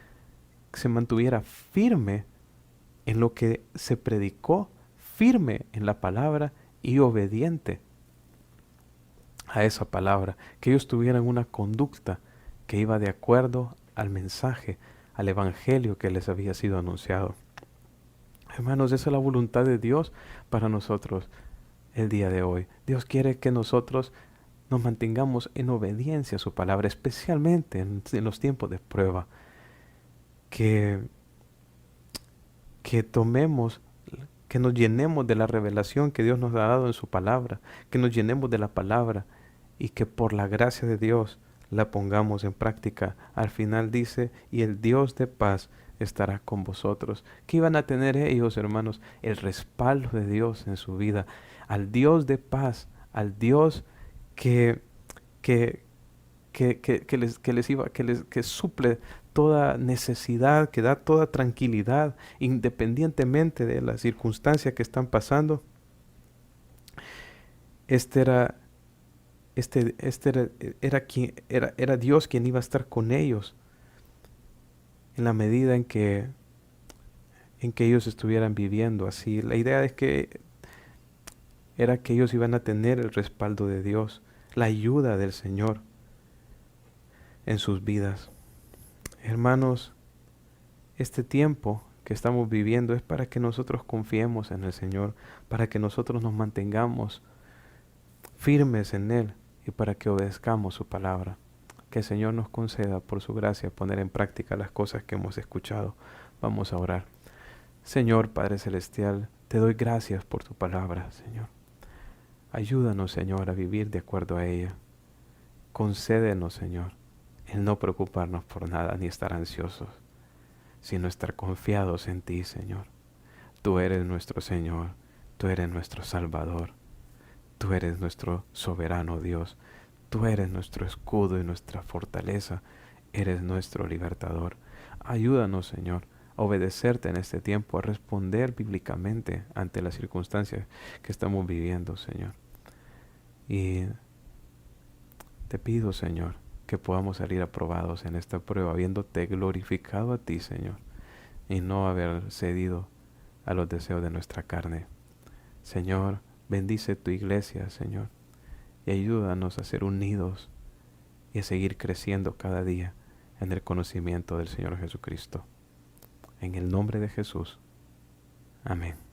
se mantuviera firme en lo que se predicó, firme en la palabra y obediente a esa palabra, que ellos tuvieran una conducta que iba de acuerdo al mensaje, al evangelio que les había sido anunciado. Hermanos, esa es la voluntad de Dios para nosotros el día de hoy. Dios quiere que nosotros nos mantengamos en obediencia a su palabra, especialmente en los tiempos de prueba, que tomemos, que nos llenemos de la revelación que Dios nos ha dado en su palabra, que nos llenemos de la palabra y que por la gracia de Dios la pongamos en práctica. Al final dice, y el Dios de paz estará con vosotros. ¿Qué iban a tener ellos, hermanos? El respaldo de Dios en su vida, al Dios de paz, al Dios que que suple toda necesidad, que da toda tranquilidad, independientemente de las circunstancias que están pasando. Este era, era Dios quien iba a estar con ellos en la medida en que ellos estuvieran viviendo así. La idea es que era que ellos iban a tener el respaldo de Dios, la ayuda del Señor en sus vidas. Hermanos, este tiempo que estamos viviendo es para que nosotros confiemos en el Señor, para que nosotros nos mantengamos firmes en Él y para que obedezcamos su palabra. Que el Señor nos conceda por su gracia poner en práctica las cosas que hemos escuchado. Vamos a orar. Señor Padre Celestial, te doy gracias por tu palabra, Señor. Ayúdanos, Señor, a vivir de acuerdo a ella. Concédenos, Señor, el no preocuparnos por nada ni estar ansiosos, sino estar confiados en ti, Señor. Tú eres nuestro Señor, tú eres nuestro Salvador, tú eres nuestro soberano Dios, tú eres nuestro escudo y nuestra fortaleza, eres nuestro libertador. Ayúdanos, Señor, a obedecerte en este tiempo, a responder bíblicamente ante las circunstancias que estamos viviendo, Señor. Y te pido, Señor, que podamos salir aprobados en esta prueba, habiéndote glorificado a ti, Señor, y no haber cedido a los deseos de nuestra carne. Señor, bendice tu iglesia, Señor, y ayúdanos a ser unidos y a seguir creciendo cada día en el conocimiento del Señor Jesucristo. En el nombre de Jesús. Amén.